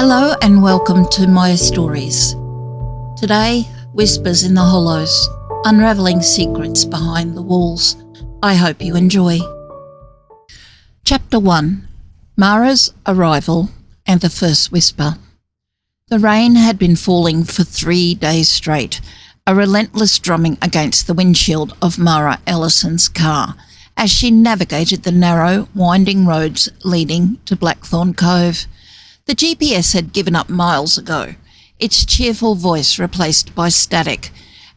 Hello and welcome to my stories. Today, Whispers in the Hollows, unravelling secrets behind the walls. I hope you enjoy. Chapter 1. Mara's Arrival and the First Whisper. The rain had been falling for 3 days straight, a relentless drumming against the windshield of Mara Ellison's car as she navigated the narrow, winding roads leading to Blackthorn Cove. The GPS had given up miles ago, its cheerful voice replaced by static,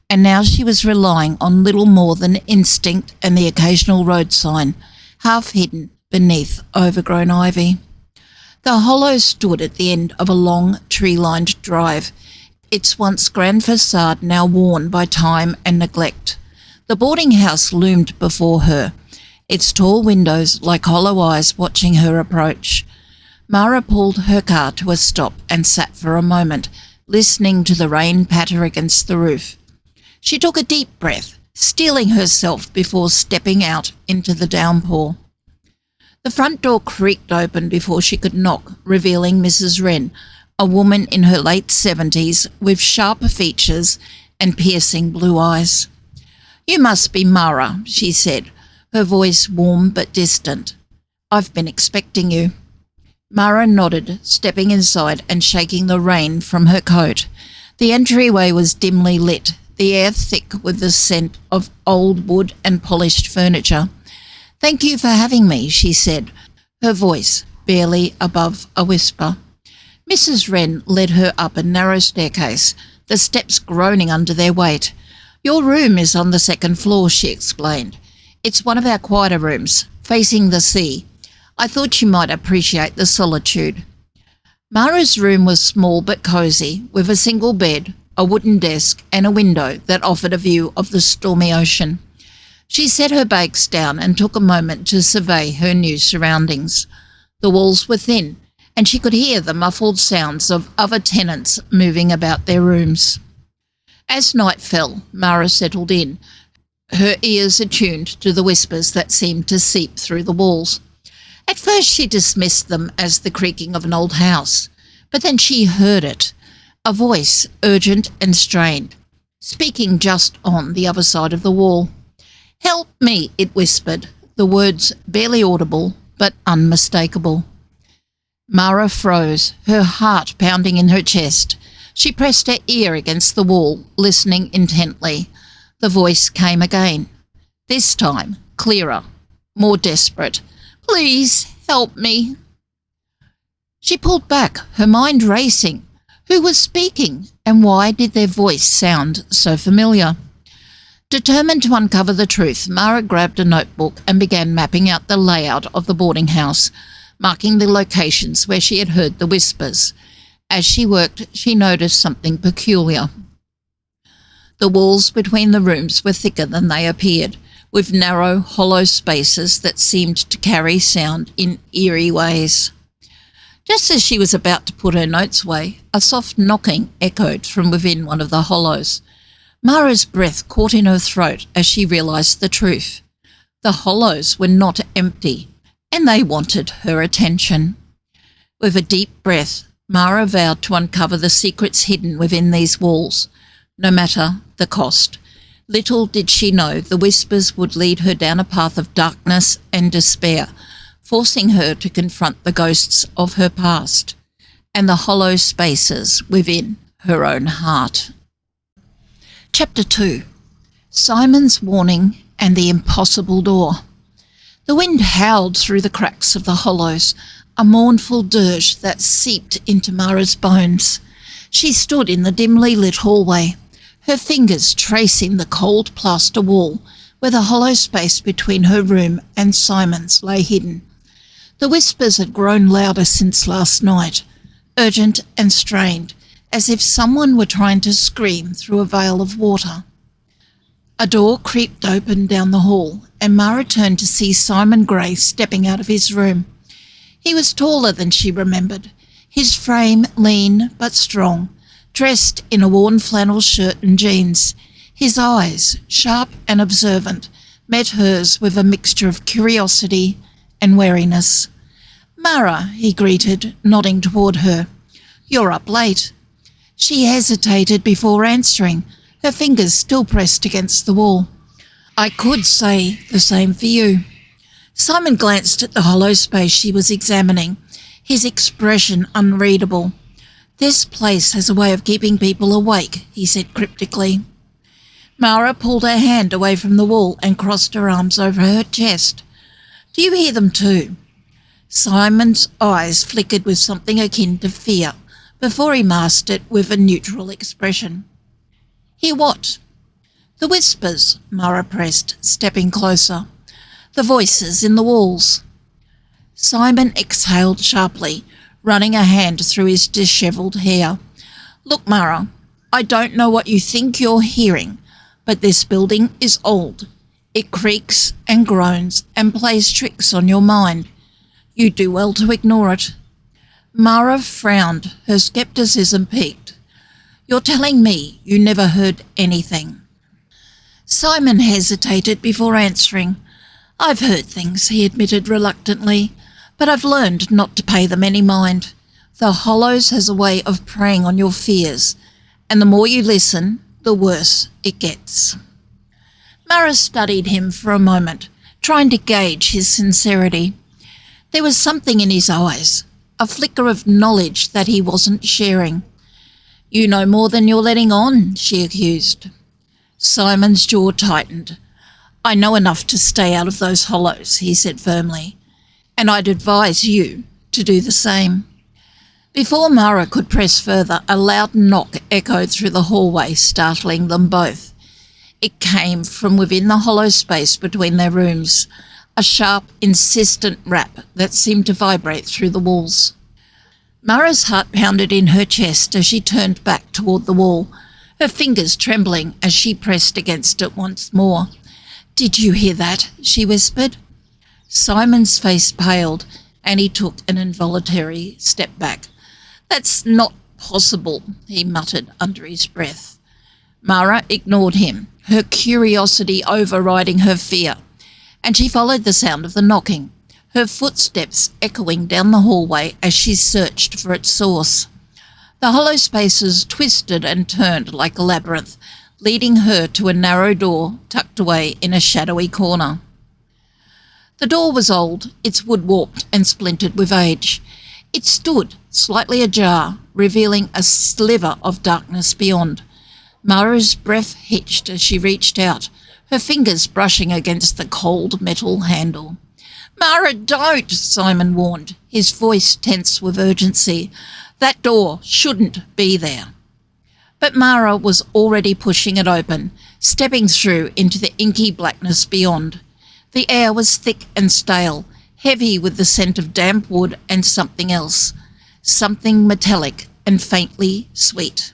and now she was relying on little more than instinct and the occasional road sign, half hidden beneath overgrown ivy. The hollow stood at the end of a long, tree-lined drive, its once grand facade now worn by time and neglect. The boarding house loomed before her, its tall windows like hollow eyes watching her approach. Mara pulled her car to a stop and sat for a moment, listening to the rain patter against the roof. She took a deep breath, steeling herself before stepping out into the downpour. The front door creaked open before she could knock, revealing Mrs. Wren, a woman in her late 70s with sharp features and piercing blue eyes. "You must be Mara," she said, her voice warm but distant. "I've been expecting you." Mara nodded, stepping inside and shaking the rain from her coat. The entryway was dimly lit, the air thick with the scent of old wood and polished furniture. "Thank you for having me," she said, her voice barely above a whisper. Mrs. Wren led her up a narrow staircase, the steps groaning under their weight. "Your room is on the second floor," she explained. "It's one of our quieter rooms, facing the sea. I thought you might appreciate the solitude." Mara's room was small but cosy, with a single bed, a wooden desk and a window that offered a view of the stormy ocean. She set her bags down and took a moment to survey her new surroundings. The walls were thin, and she could hear the muffled sounds of other tenants moving about their rooms. As night fell, Mara settled in, her ears attuned to the whispers that seemed to seep through the walls. At first she dismissed them as the creaking of an old house, but then she heard it, a voice urgent and strained, speaking just on the other side of the wall. "Help me," it whispered, the words barely audible but unmistakable. Mara froze, her heart pounding in her chest. She pressed her ear against the wall, listening intently. The voice came again, this time clearer, more desperate. "Please help me." She pulled back, her mind racing. Who was speaking, and why did their voice sound so familiar? Determined to uncover the truth, Mara grabbed a notebook and began mapping out the layout of the boarding house, marking the locations where she had heard the whispers. As she worked, she noticed something peculiar. The walls between the rooms were thicker than they appeared, with narrow, hollow spaces that seemed to carry sound in eerie ways. Just as she was about to put her notes away, a soft knocking echoed from within one of the hollows. Mara's breath caught in her throat as she realised the truth. The hollows were not empty, and they wanted her attention. With a deep breath, Mara vowed to uncover the secrets hidden within these walls, no matter the cost. Little did she know the whispers would lead her down a path of darkness and despair, forcing her to confront the ghosts of her past and the hollow spaces within her own heart. Chapter 2. Simon's Warning and the Impossible Door. The wind howled through the cracks of the hollows, a mournful dirge that seeped into Mara's bones. She stood in the dimly lit hallway, her fingers tracing the cold plaster wall where the hollow space between her room and Simon's lay hidden. The whispers had grown louder since last night, urgent and strained, as if someone were trying to scream through a veil of water. A door creaked open down the hall, and Mara turned to see Simon Gray stepping out of his room. He was taller than she remembered, his frame lean but strong, dressed in a worn flannel shirt and jeans. His eyes, sharp and observant, met hers with a mixture of curiosity and wariness. "Mara," he greeted, nodding toward her. You're up late." She hesitated before answering, her fingers still pressed against the wall. "I could say the same for you." Simon glanced at the hollow space she was examining, his expression unreadable. "This place has a way of keeping people awake," he said cryptically. Mara pulled her hand away from the wall and crossed her arms over her chest. "Do you hear them too?" Simon's eyes flickered with something akin to fear before he masked it with a neutral expression. "Hear what?" "The whispers," Mara pressed, stepping closer. "The voices in the walls." Simon exhaled sharply, running a hand through his dishevelled hair. "Look, Mara, I don't know what you think you're hearing, but this building is old. It creaks and groans and plays tricks on your mind. You do well to ignore it." Mara frowned, her scepticism peaked. "You're telling me you never heard anything?" Simon hesitated before answering. "I've heard things," he admitted reluctantly, "but I've learned not to pay them any mind. The Hollows has a way of preying on your fears, and the more you listen, the worse it gets." Mara studied him for a moment, trying to gauge his sincerity. There was something in his eyes, a flicker of knowledge that he wasn't sharing. "You know more than you're letting on," she accused. Simon's jaw tightened. "I know enough to stay out of those hollows," he said firmly, "and I'd advise you to do the same." Before Mara could press further, a loud knock echoed through the hallway, startling them both. It came from within the hollow space between their rooms, a sharp, insistent rap that seemed to vibrate through the walls. Mara's heart pounded in her chest as she turned back toward the wall, her fingers trembling as she pressed against it once more. "Did you hear that?" she whispered. Simon's face paled, and he took an involuntary step back. "That's not possible," he muttered under his breath. Mara ignored him, her curiosity overriding her fear, and she followed the sound of the knocking, her footsteps echoing down the hallway as she searched for its source. The hollow spaces twisted and turned like a labyrinth, leading her to a narrow door tucked away in a shadowy corner. The door was old, its wood warped and splintered with age. It stood slightly ajar, revealing a sliver of darkness beyond. Mara's breath hitched as she reached out, her fingers brushing against the cold metal handle. "Mara, don't!" Simon warned, his voice tense with urgency. "That door shouldn't be there." But Mara was already pushing it open, stepping through into the inky blackness beyond. The air was thick and stale, heavy with the scent of damp wood and something else, something metallic and faintly sweet.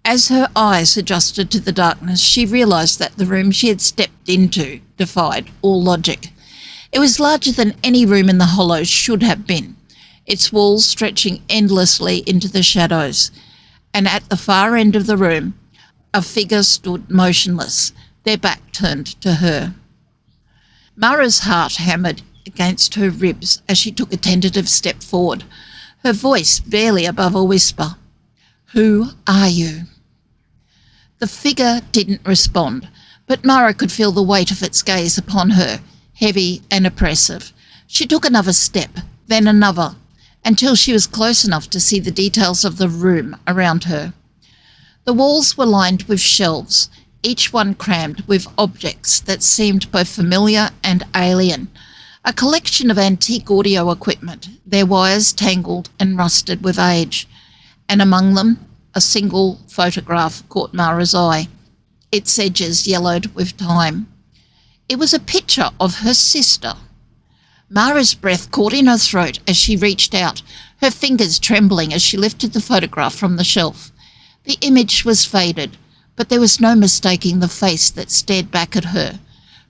As her eyes adjusted to the darkness, she realised that the room she had stepped into defied all logic. It was larger than any room in the Hollows should have been, its walls stretching endlessly into the shadows, and at the far end of the room, a figure stood motionless, their back turned to her. Mara's heart hammered against her ribs as she took a tentative step forward, her voice barely above a whisper. "Who are you?" The figure didn't respond, but Mara could feel the weight of its gaze upon her, heavy and oppressive. She took another step, then another, until she was close enough to see the details of the room around her. The walls were lined with shelves, each one crammed with objects that seemed both familiar and alien. A collection of antique audio equipment, their wires tangled and rusted with age, and among them a single photograph caught Mara's eye, its edges yellowed with time. It was a picture of her sister. Mara's breath caught in her throat as she reached out, her fingers trembling as she lifted the photograph from the shelf. The image was faded, but there was no mistaking the face that stared back at her,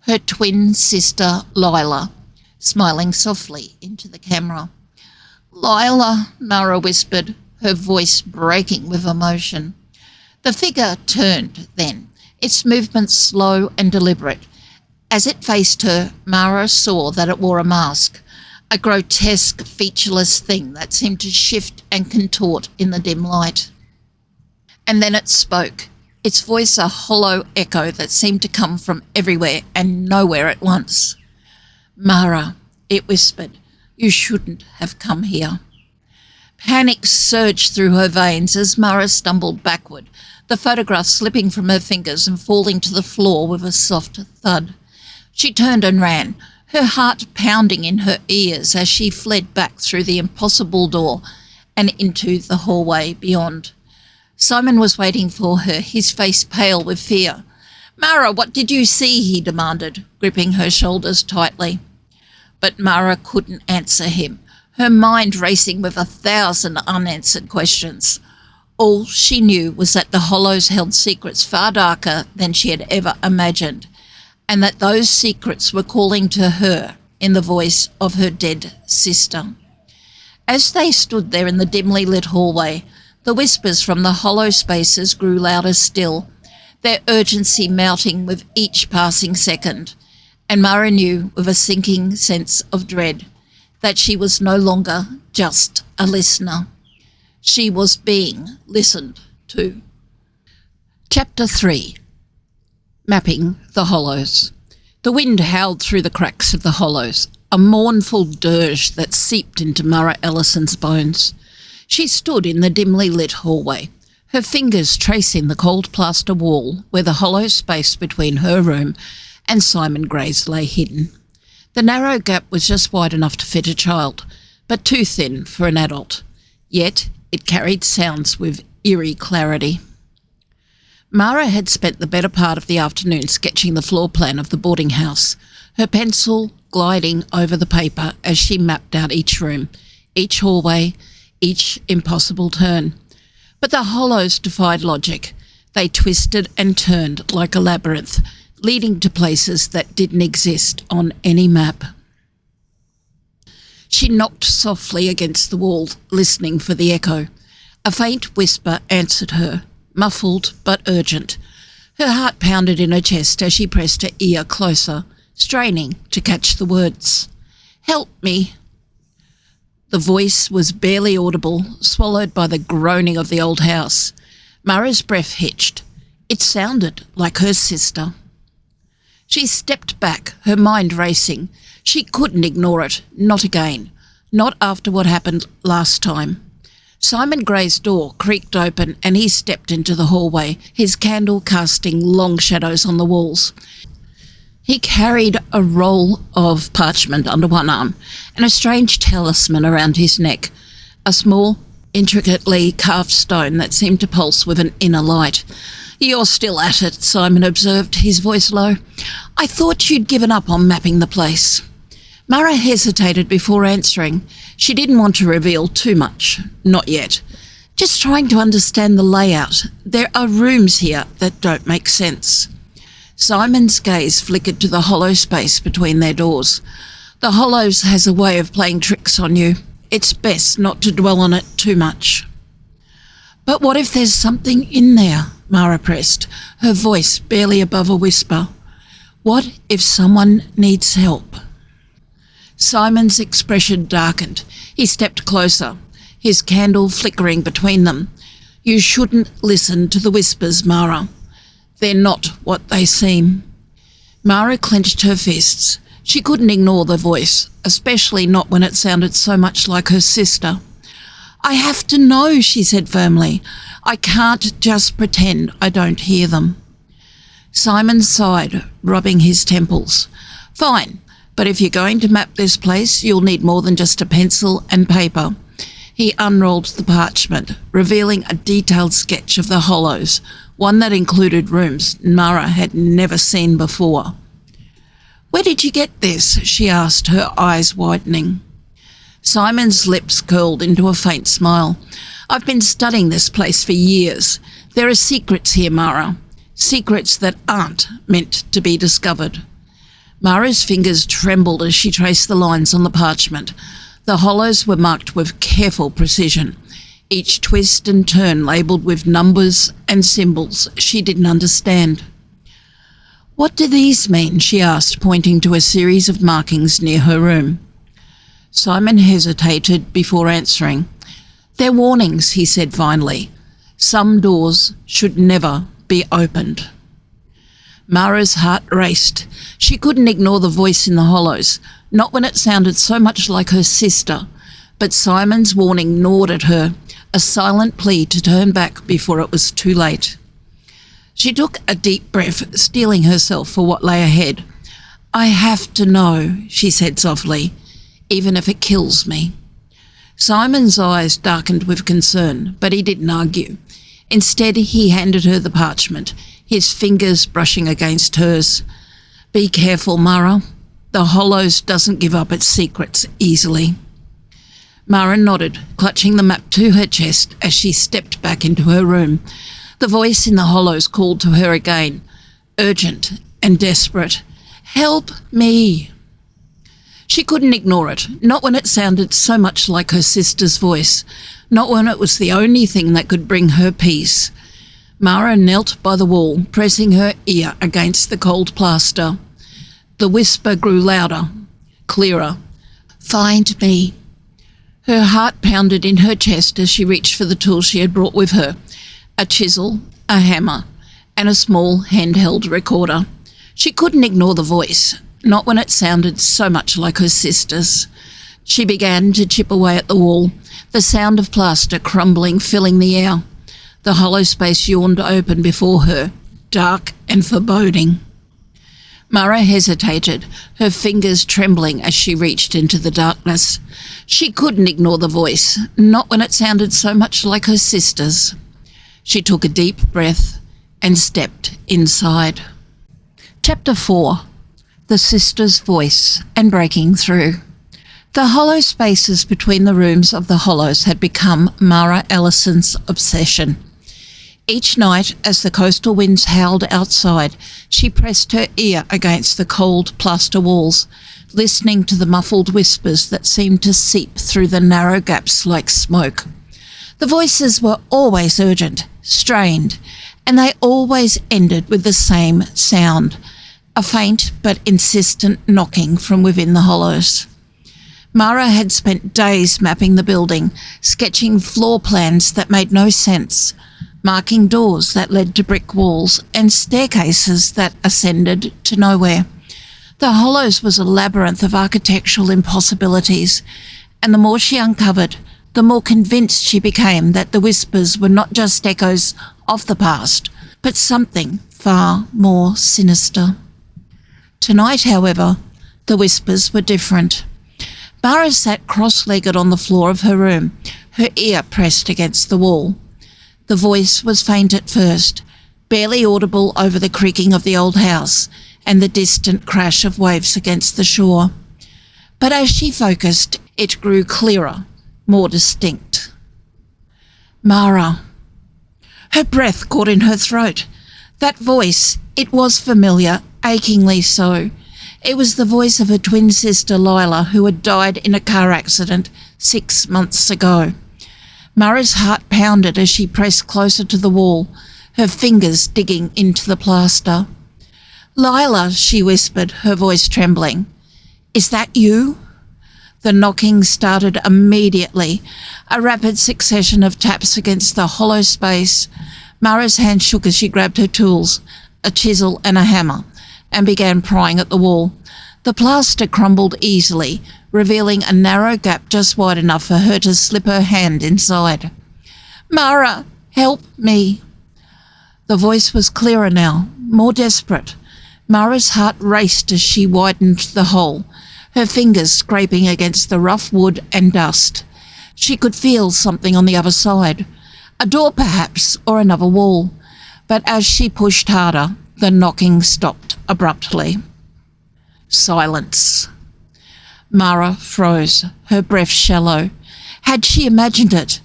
her twin sister Lila, smiling softly into the camera. "Lila," Mara whispered, her voice breaking with emotion. The figure turned then, its movements slow and deliberate. As it faced her, Mara saw that it wore a mask a grotesque, featureless thing that seemed to shift and contort in the dim light. And then it spoke, its voice a hollow echo that seemed to come from everywhere and nowhere at once. "Mara," it whispered, "you shouldn't have come here." Panic surged through her veins as Mara stumbled backward, the photograph slipping from her fingers and falling to the floor with a soft thud. She turned and ran, her heart pounding in her ears as she fled back through the impossible door and into the hallway beyond. Simon was waiting for her, his face pale with fear. "Mara, what did you see?" he demanded, gripping her shoulders tightly. But Mara couldn't answer him, her mind racing with 1,000 unanswered questions. All she knew was that the hollows held secrets far darker than she had ever imagined, and that those secrets were calling to her in the voice of her dead sister. As they stood there in the dimly lit hallway, the whispers from the hollow spaces grew louder still, their urgency mounting with each passing second, and Mara knew with a sinking sense of dread that she was no longer just a listener. She was being listened to. Chapter 3. Mapping the hollows. The wind howled through the cracks of the hollows, a mournful dirge that seeped into Mara Ellison's bones. She stood in the dimly lit hallway, her fingers tracing the cold plaster wall where the hollow space between her room and Simon Gray's lay hidden. The narrow gap was just wide enough to fit a child, but too thin for an adult. Yet it carried sounds with eerie clarity. Mara had spent the better part of the afternoon sketching the floor plan of the boarding house, her pencil gliding over the paper as she mapped out each room, each hallway, each impossible turn. But the hollows defied logic. They twisted and turned like a labyrinth, leading to places that didn't exist on any map. She knocked softly against the wall, listening for the echo. A faint whisper answered her, muffled but urgent. Her heart pounded in her chest as she pressed her ear closer, straining to catch the words. "Help me." The voice was barely audible, swallowed by the groaning of the old house. Mara's breath hitched. It sounded like her sister. She stepped back, her mind racing. She couldn't ignore it, not again, not after what happened last time. Simon Gray's door creaked open and he stepped into the hallway, his candle casting long shadows on the walls. He carried a roll of parchment under one arm and a strange talisman around his neck, a small, intricately carved stone that seemed to pulse with an inner light. "You're still at it," Simon observed, his voice low. "I thought you'd given up on mapping the place." Mara hesitated before answering. She didn't want to reveal too much, not yet. "Just trying to understand the layout. There are rooms here that don't make sense." Simon's gaze flickered to the hollow space between their doors. "The hollows has a way of playing tricks on you. It's best not to dwell on it too much." "But what if there's something in there?" Mara pressed, her voice barely above a whisper. "What if someone needs help?" Simon's expression darkened. He stepped closer, his candle flickering between them. "You shouldn't listen to the whispers, Mara. They're not what they seem." Mara clenched her fists. She couldn't ignore the voice, especially not when it sounded so much like her sister. "I have to know," she said firmly. "I can't just pretend I don't hear them." Simon sighed, rubbing his temples. "Fine, but if you're going to map this place, you'll need more than just a pencil and paper." He unrolled the parchment, revealing a detailed sketch of the hollows, one that included rooms Mara had never seen before. "Where did you get this?" she asked, her eyes widening. Simon's lips curled into a faint smile. "I've been studying this place for years. There are secrets here, Mara. Secrets that aren't meant to be discovered." Mara's fingers trembled as she traced the lines on the parchment. The hollows were marked with careful precision, each twist and turn labelled with numbers and symbols she didn't understand. "What do these mean?" she asked, pointing to a series of markings near her room. Simon hesitated before answering. "They're warnings," he said finally. "Some doors should never be opened." Mara's heart raced. She couldn't ignore the voice in the hollows, not when it sounded so much like her sister. But Simon's warning gnawed at her, a silent plea to turn back before it was too late. She took a deep breath, steeling herself for what lay ahead. "I have to know," she said softly, "even if it kills me." Simon's eyes darkened with concern, but he didn't argue. Instead, he handed her the parchment, his fingers brushing against hers. "Be careful, Mara. The Hollows doesn't give up its secrets easily." Mara nodded, clutching the map to her chest as she stepped back into her room. The voice in the Hollows called to her again, urgent and desperate. "Help me!" She couldn't ignore it, not when it sounded so much like her sister's voice, not when it was the only thing that could bring her peace. Mara knelt by the wall, pressing her ear against the cold plaster. The whisper grew louder, clearer. "Find me." Her heart pounded in her chest as she reached for the tools she had brought with her, a chisel, a hammer, and a small handheld recorder. She couldn't ignore the voice, not when it sounded so much like her sister's. She began to chip away at the wall, the sound of plaster crumbling filling the air. The hollow space yawned open before her, dark and foreboding. Mara hesitated, her fingers trembling as she reached into the darkness. She couldn't ignore the voice, not when it sounded so much like her sister's. She took a deep breath and stepped inside. Chapter 4. The Sister's Voice and Breaking Through. The hollow spaces between the rooms of the Hollows had become Mara Ellison's obsession. Each night, as the coastal winds howled outside, she pressed her ear against the cold plaster walls, listening to the muffled whispers that seemed to seep through the narrow gaps like smoke. The voices were always urgent, strained, and they always ended with the same sound, a faint but insistent knocking from within the hollows. Mara had spent days mapping the building, sketching floor plans that made no sense, marking doors that led to brick walls and staircases that ascended to nowhere. The Hollows was a labyrinth of architectural impossibilities, and the more she uncovered, the more convinced she became that the whispers were not just echoes of the past, but something far more sinister. Tonight, however, the whispers were different. Mara sat cross-legged on the floor of her room, her ear pressed against the wall. The voice was faint at first, barely audible over the creaking of the old house and the distant crash of waves against the shore. But as she focused, it grew clearer, more distinct. Mara. Her breath caught in her throat. That voice, it was familiar, achingly so. It was the voice of her twin sister Lila, who had died in a car accident 6 months ago. Mara's heart pounded as she pressed closer to the wall, her fingers digging into the plaster. "Lila," she whispered, her voice trembling. "Is that you?" The knocking started immediately, a rapid succession of taps against the hollow space. Mara's hand shook as she grabbed her tools, a chisel and a hammer, and began prying at the wall. The plaster crumbled easily, revealing a narrow gap just wide enough for her to slip her hand inside. "Mara, help me." The voice was clearer now, more desperate. Mara's heart raced as she widened the hole, her fingers scraping against the rough wood and dust. She could feel something on the other side, a door perhaps, or another wall. But as she pushed harder, the knocking stopped abruptly. Silence. Mara froze, her breath shallow. Had she imagined it?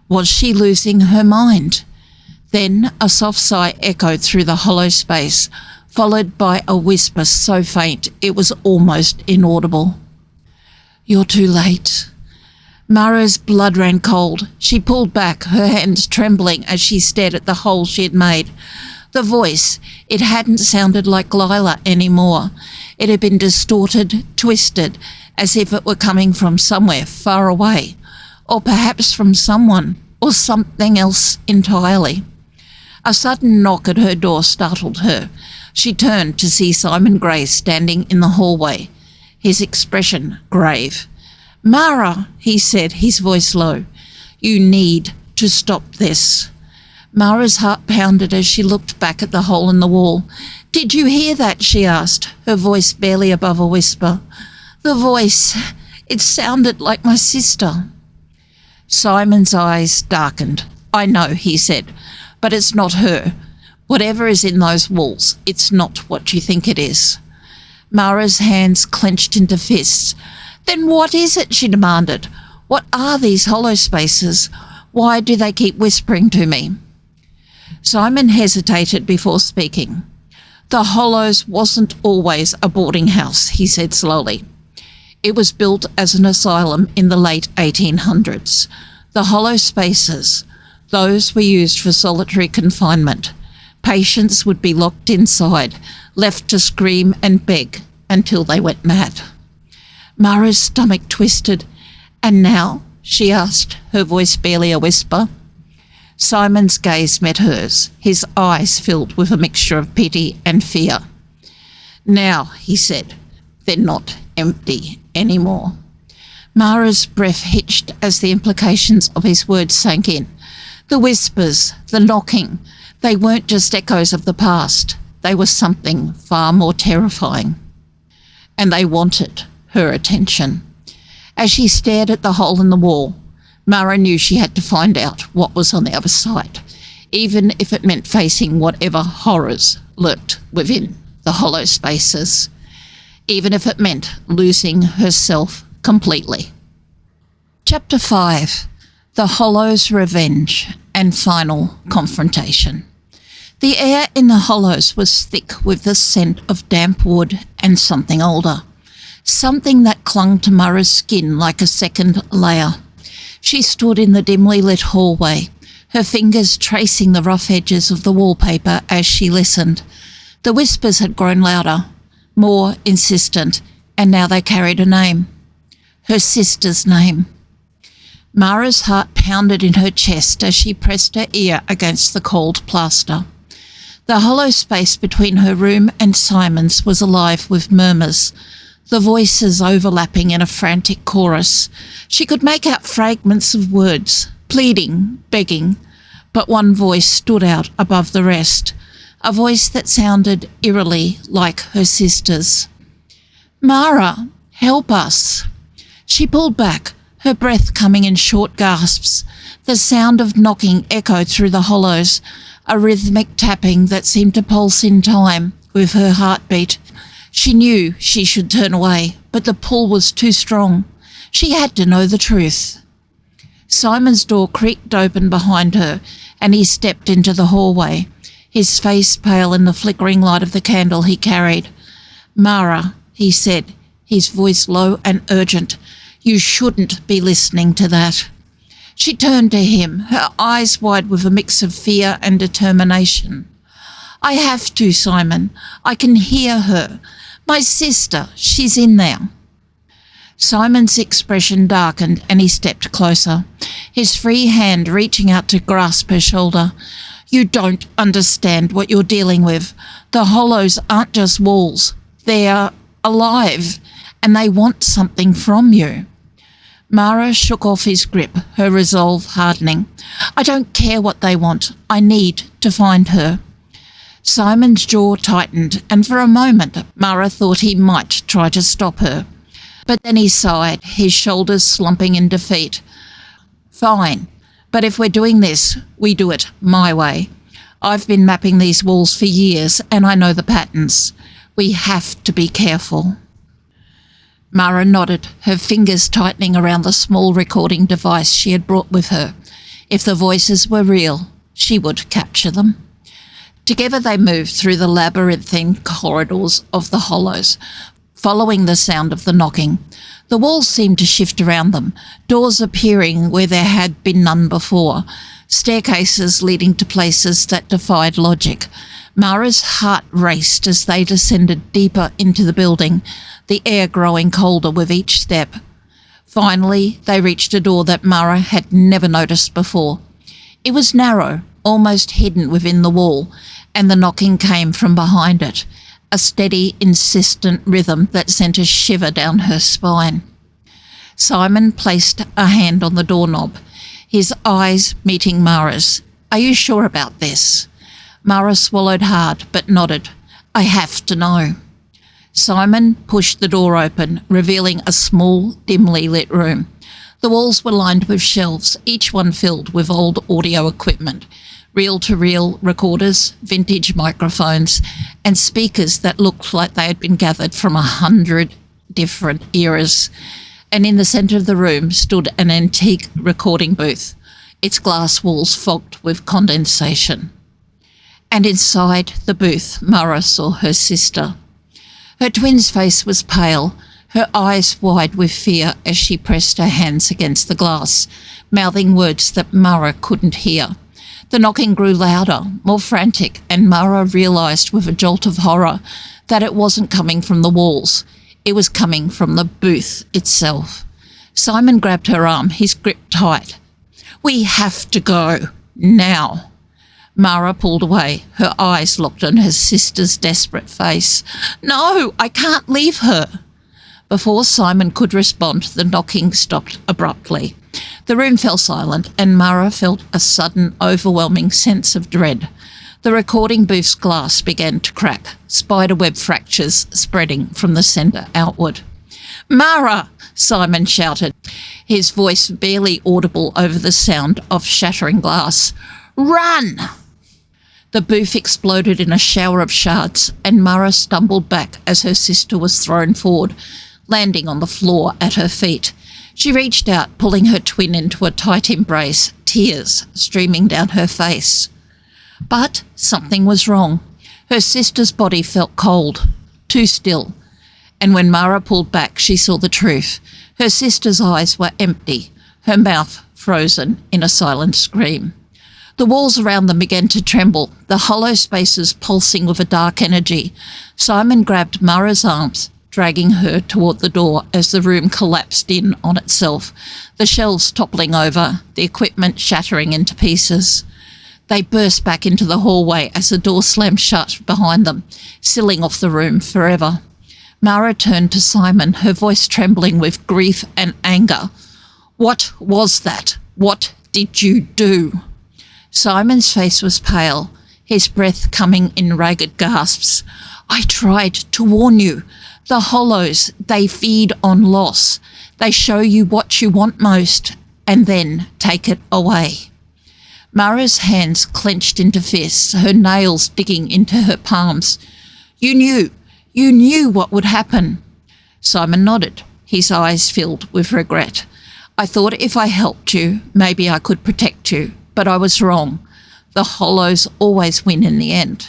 Was she losing her mind? Then a soft sigh echoed through the hollow space, followed by a whisper so faint it was almost inaudible. "You're too late." Mara's blood ran cold. She pulled back, her hands trembling as she stared at the hole she had made. The voice, it hadn't sounded like Lila anymore. It had been distorted, twisted, as if it were coming from somewhere far away, or perhaps from someone or something else entirely. A sudden knock at her door startled her. She turned to see Simon Gray standing in the hallway, his expression grave. "Mara," he said, his voice low, "you need to stop this." Mara's heart pounded as she looked back at the hole in the wall. "Did you hear that?" she asked, her voice barely above a whisper. "The voice, it sounded like my sister." Simon's eyes darkened. "I know," he said, "but it's not her. Whatever is in those walls, it's not what you think it is." Mara's hands clenched into fists. "Then what is it?" she demanded. "What are these hollow spaces? Why do they keep whispering to me?" Simon hesitated before speaking. "The Hollows wasn't always a boarding house," he said slowly. "It was built as an asylum in the late 1800s. The hollow spaces, those were used for solitary confinement. Patients would be locked inside, left to scream and beg until they went mad." Mara's stomach twisted. "And now?" she asked, her voice barely a whisper. Simon's gaze met hers, his eyes filled with a mixture of pity and fear. "Now," he said, "they're not empty anymore." Mara's breath hitched as the implications of his words sank in. The whispers, the knocking, they weren't just echoes of the past. They were something far more terrifying. And they wanted her attention. As she stared at the hole in the wall, Mara knew she had to find out what was on the other side, even if it meant facing whatever horrors lurked within the hollow spaces, even if it meant losing herself completely. Chapter 5. The Hollow's Revenge and Final Confrontation. The air in the hollows was thick with the scent of damp wood and something older, something that clung to Mara's skin like a second layer. She stood in the dimly lit hallway, her fingers tracing the rough edges of the wallpaper as she listened. The whispers had grown louder, more insistent, and now they carried a name. Her sister's name. Mara's heart pounded in her chest as she pressed her ear against the cold plaster. The hollow space between her room and Simon's was alive with murmurs, the voices overlapping in a frantic chorus. She could make out fragments of words, pleading, begging, but one voice stood out above the rest, a voice that sounded eerily like her sister's. "Mara, help us." She pulled back, her breath coming in short gasps. The sound of knocking echoed through the hollows, a rhythmic tapping that seemed to pulse in time with her heartbeat. She knew she should turn away, but the pull was too strong. She had to know the truth. Simon's door creaked open behind her, and he stepped into the hallway, his face pale in the flickering light of the candle he carried. "Mara," he said, his voice low and urgent, "you shouldn't be listening to that." She turned to him, her eyes wide with a mix of fear and determination. "I have to, Simon. I can hear her. My sister, she's in there." Simon's expression darkened and he stepped closer, his free hand reaching out to grasp her shoulder. "You don't understand what you're dealing with. The hollows aren't just walls. They're alive, and they want something from you." Mara shook off his grip, her resolve hardening. "I don't care what they want. I need to find her." Simon's jaw tightened, and for a moment Mara thought he might try to stop her. But then he sighed, his shoulders slumping in defeat. "Fine, but if we're doing this, we do it my way. I've been mapping these walls for years, and I know the patterns. We have to be careful." Mara nodded, her fingers tightening around the small recording device she had brought with her. If the voices were real, she would capture them. Together they moved through the labyrinthine corridors of the hollows, following the sound of the knocking. The walls seemed to shift around them, doors appearing where there had been none before, staircases leading to places that defied logic. Mara's heart raced as they descended deeper into the building, the air growing colder with each step. Finally, they reached a door that Mara had never noticed before. It was narrow, almost hidden within the wall, and the knocking came from behind it, a steady, insistent rhythm that sent a shiver down her spine. Simon placed a hand on the doorknob, his eyes meeting Mara's. "Are you sure about this?" Mara swallowed hard but nodded. "I have to know." Simon pushed the door open, revealing a small, dimly lit room. The walls were lined with shelves, each one filled with old audio equipment, reel-to-reel recorders, vintage microphones, and speakers that looked like they had been gathered from 100 different eras. And in the centre of the room stood an antique recording booth, its glass walls fogged with condensation. And inside the booth, Mara saw her sister. Her twin's face was pale, her eyes wide with fear as she pressed her hands against the glass, mouthing words that Mara couldn't hear. The knocking grew louder, more frantic, and Mara realised with a jolt of horror that it wasn't coming from the walls. It was coming from the booth itself. Simon grabbed her arm, his grip tight. "We have to go. Now." Mara pulled away, her eyes locked on her sister's desperate face. "No, I can't leave her." Before Simon could respond, the knocking stopped abruptly. The room fell silent, and Mara felt a sudden, overwhelming sense of dread. The recording booth's glass began to crack, spiderweb fractures spreading from the centre outward. "Mara!" Simon shouted, his voice barely audible over the sound of shattering glass. "Run!" The booth exploded in a shower of shards, and Mara stumbled back as her sister was thrown forward, landing on the floor at her feet. She reached out, pulling her twin into a tight embrace, tears streaming down her face. But something was wrong. Her sister's body felt cold, too still. And when Mara pulled back, she saw the truth. Her sister's eyes were empty, her mouth frozen in a silent scream. The walls around them began to tremble, the hollow spaces pulsing with a dark energy. Simon grabbed Mara's arms, dragging her toward the door as the room collapsed in on itself, the shelves toppling over, the equipment shattering into pieces. They burst back into the hallway as the door slammed shut behind them, sealing off the room forever. Mara turned to Simon, her voice trembling with grief and anger. "What was that? What did you do?" Simon's face was pale, his breath coming in ragged gasps. "I tried to warn you. The hollows, they feed on loss. They show you what you want most, and then take it away." Mara's hands clenched into fists, her nails digging into her palms. You knew what would happen." Simon nodded, his eyes filled with regret. "I thought if I helped you, maybe I could protect you, but I was wrong. The hollows always win in the end."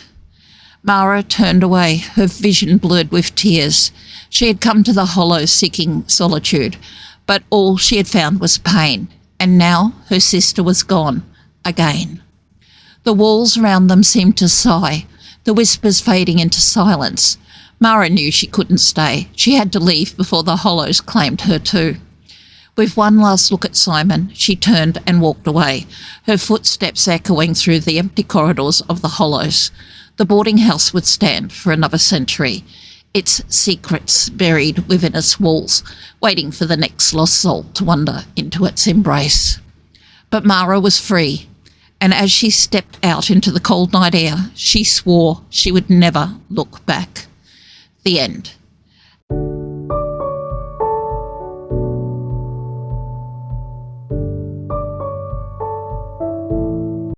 Mara turned away, her vision blurred with tears. She had come to the hollows seeking solitude, but all she had found was pain, and now her sister was gone, again. The walls around them seemed to sigh, the whispers fading into silence. Mara knew she couldn't stay. She had to leave before the hollows claimed her too. With one last look at Simon, she turned and walked away, her footsteps echoing through the empty corridors of the hollows. The boarding house would stand for another century, its secrets buried within its walls, waiting for the next lost soul to wander into its embrace. But Mara was free, and as she stepped out into the cold night air, she swore she would never look back. The end.